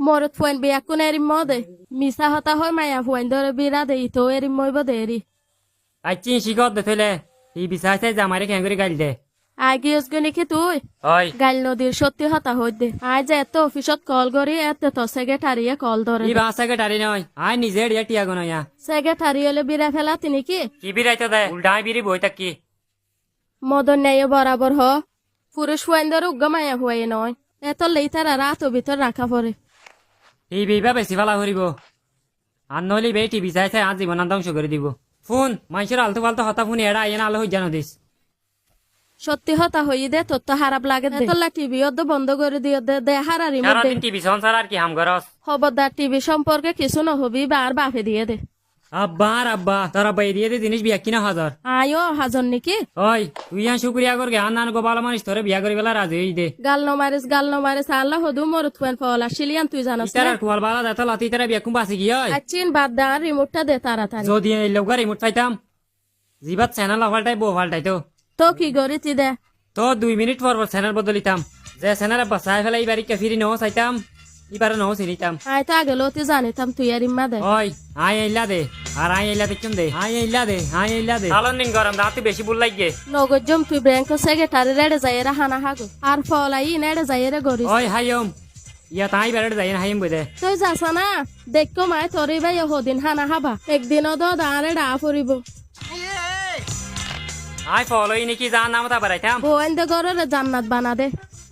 মরত ফুয়েন বিয়া কোন এরিম মদে মিসা হতা হয় মায়া ফুয়েন ধরে বিরা দে তো এরিম মইব দেরি আচ্ছি শিকত দে থইলে ই বিচাইছে জামাইরে কেঙ্গুরি গাইল দে আগে ওসগে নাকি তুই হয় গাইল নদীর সত্যি হতা হই দে আজ এত অফিসত কল করি এত তো সেক্রেটারিয়ে কল ধরে ই বাসাকে ডারি নয় আই নিজে ডিয়া টিয়াগো নয়া সেক্রেটারি হলে বিরা ফেলা তিনি কি কি বিরাইতো দে উল্টাই বিরি বই থাকি মদন নেই বরাবর হ পুরুষ ফুয়েন ধরে উগ্গ মায়া হুয়াই নয় এত লেইতারা রাত ভিতর রাখা পরে ই বিবা বেশি ভালা হরিব আর নইলে বে টিভি চাইছে আজ জীবন ধ্বংস করে দিব ফোন মানুষের আলতু ফালতু হতা ফোন এড়া আইন আলো হই জানো দিস সত্যি হতা হই দে তোর তো খারাপ লাগে তোলা টিভি অর্ধ বন্ধ করে দিও দে দে হারারি মধ্যে সারাদিন টিভি সংসার আর কি হাম করস খবরদার টিভি সম্পর্কে কিছু নহবি বার বাপে দিয়ে দে আব্বা আর আব্বা তোরা বাই দিয়ে দে জিনিস বিয়া কিনা হাজার আয়ো হাজন নাকি ওই তুই ইয়ান শুক্রিয়া কর গে আর নান গোপাল মানুষ তোরে বিয়া করি বেলা রাজি হই দে গাল ন মারিস আল্লাহ হদু মরত ফুয়েন ফলা শিলিয়ান তুই জানাস তারা কুয়াল বালা দেতা লাতি তারা বিয়া কুম বাসি গিয়া আচ্ছিন বাদ দে আর রিমোটটা দে তাড়াতাড়ি যদি এই লোকার রিমোট পাইতাম জিবাত চ্যানেল ফাল্টাই বউ ফাল্টাই তো কি করিতি দে তো 2 মিনিট পর চ্যানেল বদলিতাম যে চ্যানেলে বাসায় ফেলে এবার ফিরি নও চাইতাম এবারে নও চিনিতাম আয় তো আগে লতি জানিতাম তুই আর ইম্মা দে ওই I Aila they R I আইলা দেখুন দে আই আইলা দে চালন দিন গরম রাতে বেশি বুল লাগে নগজম তুই ব্যাংক সেক্রেটারি রেডে যাইরা হানা হাগো আর ফলাই নেড়ে যাইরা গরিস ওই হাইম ইয়া তাই বেড়ে যাই হাইম বই দে তুই যাসা না দেখো মায় তোরই ভাই হদিন হানা হাবা একদিনও তো দাঁড়ে ডা ফুরিব আই ফলো নাকি জাহান নাম তা বাড়াইতাম বোয়েন দে গরে জান্নাত বানা দে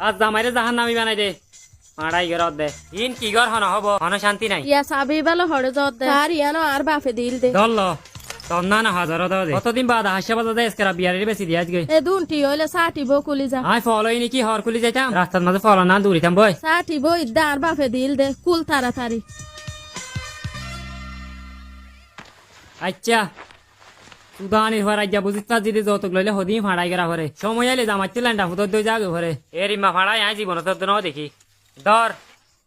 আজ জামাইরে জাহান নামি বানাই দে মারাই গরত দে ইন কি গর হন হব হন শান্তি নাই ইয়া সাবি বেলা হড়ে যত দে আর ইয়ানো আর বাপে দিল দে দল তোর না হাজার দে কতদিন বাদ হাসা বাজা দে এসকারা বিয়ারের বেশি দিয়া আজকে এ দুনটি হইলে সাটি বো কুলি যা আই ফলো নাকি হর খুলি যাইতাম রাস্তার মাঝে ফলো না দূরিতাম বই সাটি বো ইদ্দা আর বাপে দিল দে কুল তাড়াতাড়ি আচ্ছা সুদানির হওয়ার আজ্ঞা বুঝিত পার যদি যৌতুক লইলে হদিন ফাড়াই গেরা ঘরে সময় আইলে জামাইতে ল্যান্ডা ফুটোর দই যাগে ঘরে এরিমা ফাড়াই আই জীবন তোর ন দেখি ধর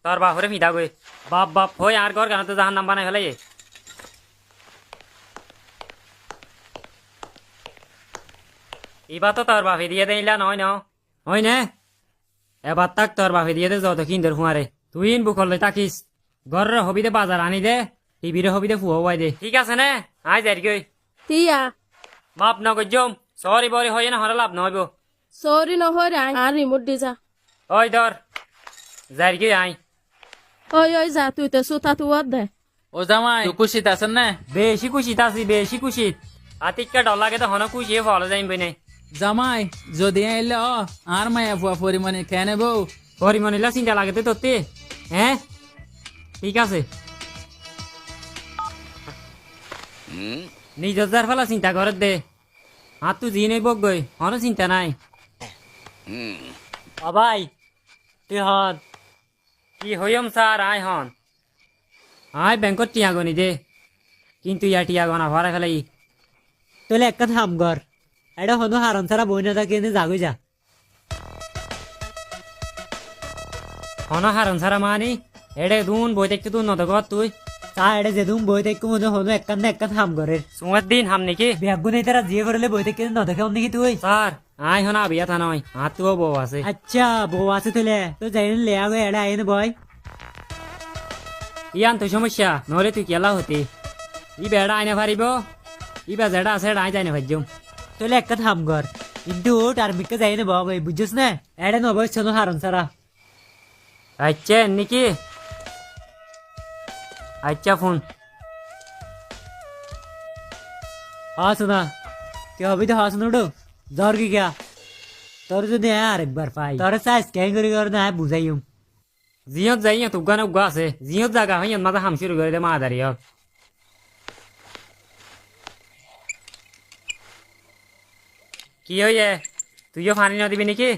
তোর বাপরে ফিদা গই বাপ বাপ হই আর ঘর গানতে জাহান নাম বানাই ফেলাই এবার তো তোর বাপে দিয়ে দেইলা নয় ন হয় না এবার তাক তোর বাপে দিয়ে দে যত কিন্দর ফুয়ারে তুই ইন বুকল লই তাকিস ঘরের হবিদে বাজার আনি দে টিভির হবিদে ফুয়া ওয়াই দে ঠিক আছে না আই যাই গই তিয়া মাপ ন গজম সরি বরি হই না হরে লাভ নহইব সরি নহরে আর রিমোট দি যা ওই ধর যাই গই আই ওই যা তুই তো সুতা তুয়ার দে ও জামাই তুই খুশিতে আছেন না? বেশি খুশিত আছি বেশি খুশিত আতিকা ডর লাগে তো হন খুশি ফলো যাইম বই নাই জামাই যদি আইলে আর মায়া ফুয়া পরিমাণে খেয়ে নেবো পরিমনিলা চিন্তা লাগে তো তোতে হ্যাঁ ঠিক আছে নিজের যার ফেলা চিন্তা করে দে হাত তুই জিয়ে নেই বক গই হন চিন্তা নাই ভাই তুই হন কি হইম স্যার আই হন আই ব্যাংকত টিয়াগনি দে কিন্তু ইয়া টিয়াগনা ভরা ফেলাই তোলে একটা থাম ঘর এটা হনো হারন ছাড়া বই না থাকে যাগই যা হন হারন সারা মানি এডে দুন বই দেখতে তুই নত ঘর তুই তা এটা যেদুম বই দেখো মনে হনো একটা থাম ঘরের সুমার দিন হাম নাকি ব্যাগুন এই তারা জিয়ে করলে বই দেখে ন দেখে নাকি তুই স্যার আই হন আবিয়া থা নয় হাত তুও বউ আছে আচ্ছা বউ আছে তোলে তো যাই লে আগে এটা আইন বয় ইয়ান তো সমস্যা নহলে তুই কেলা হতি ই বেড়া আইনে পারিব ই বা যেটা আছে আই যাই না ভাজ্যম তোলে একটা থাম ঘর কিন্তু টার্মিককে যাই না বাবা বুঝছিস না এটা নবয় শোনো হারন ছাড়া আচ্ছা নাকি আচ্ছা ফোন हाँ सुना क्या अभी तो हाँ सुनो डो जोर की क्या তোর যদি আরেকবার পাই তোর সাইজ স্ক্যান করে না বুঝাইম জিয়ত যাই তুগা না উগা আছে জিয়ত জাগা হইন মাথা হাম শুরু করে দে মা দাঁড়ি হোক কি হইয়ে তুইও পানি না দিবি নাকি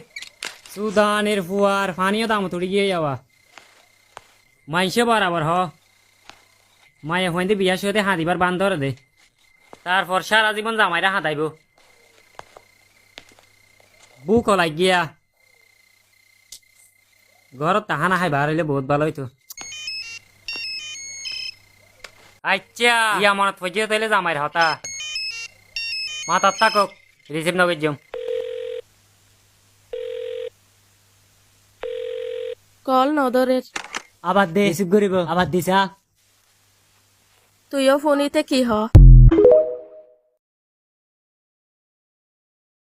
সুদানের ফুয়ার পানিও দাম তুড়ি গিয়ে যাওয়া মাইসে বরাবর হ মায়ে হইতে বিয়া শুয়ে হাঁদিবার বান ধরে দে তারপর সারা জীবন জামাইরা হাঁদাইব বুক ওলাই গিয়া ঘরত তাহা নাখাই বার হইলে বহুত ভালো হইতো আচ্ছা ইয়া মনত ফজিয়ে তাইলে জামাইর হতা মাতার থাকক রিসিভ নগর জম কল নদরের আবার দে রিসিভ করিব আবার দিছা তুইও ফোনিতে কি হ